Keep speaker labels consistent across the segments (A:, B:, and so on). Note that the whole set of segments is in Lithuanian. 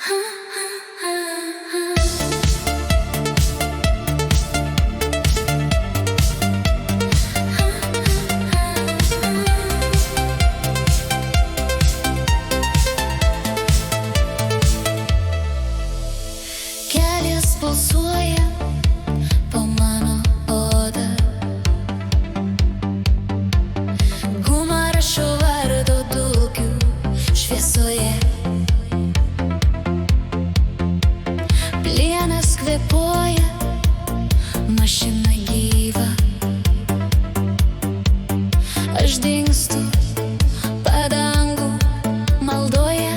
A: Kelias pulsuoja po mano odą. Gumą rašau vardo dulkių šviesoje. Plienas kvėpuoja, mašina gyva. Aš dingstu padangų maldoje.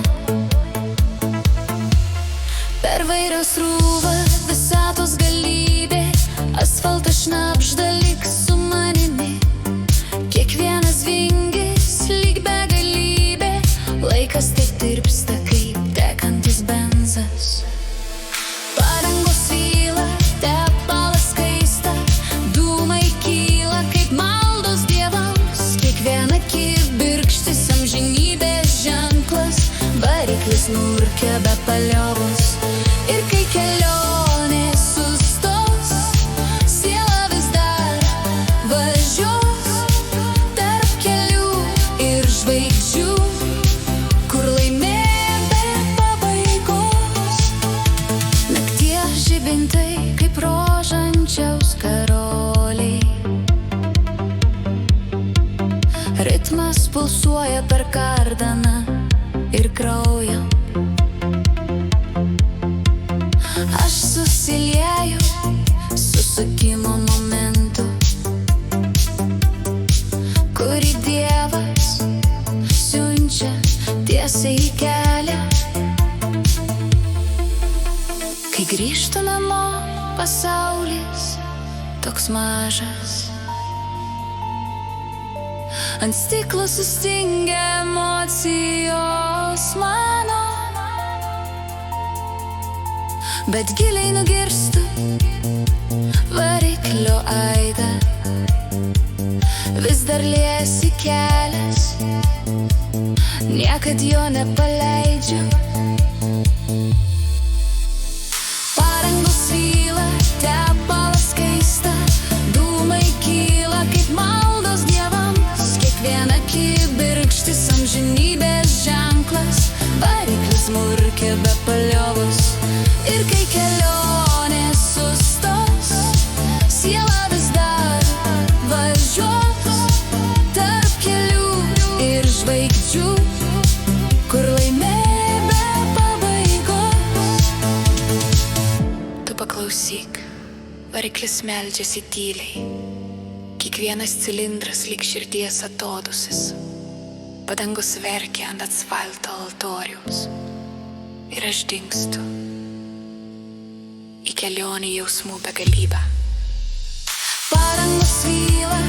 A: Per vairo srūva visatos galybė, asfaltas šnabžda lyg su manimi. Kiekvienas vingis lyg begalybė, laikas taip tirpsta kaip tekantis benzas. Padangos svyla, tepalas kaista, dūmai kyla kaip maldos dievams. Kiekviena kibirkštis amžinybės ženklas, variklis murkia be paliovos. Ir kai kelionė sustos, siela vis dar važiuos tarp kelių ir žvaigždžių, kur laimė be pabaigos. Nakties žibintai kaip rožančiaus karoliai. Ritmas pulsuoja per kardaną ir kraują. Aš susilieju susukimo momentu, kurį Dievas siunčia tiesiai į kelią. Kai grįžtu namo, pasaulis toks mažas. Ant stiklo sustingę emocijos mano, bet giliai nugirstu variklio aidą. Vis dar liesi kelias, niekad jo nepaleidžiu. Padangos svyla, tepalas kaista, dūmai kyla kaip maldos dievams. Kiekviena kibirkštis amžinybės ženklas, variklis murkia be paliovos. Ir kai kelionė sustos, siela vis dar važiuos tarp kelių ir žvaigždžių, kur laimė be pabaigos. Tu paklausyk, variklis meldžiasi tyliai. Kiekvienas cilindras lyg širdies atodusis. Padangos verkia ant asfalto altoriaus. Ir aš dingstu į kelionį jausmų begalybę. Padangos svyla,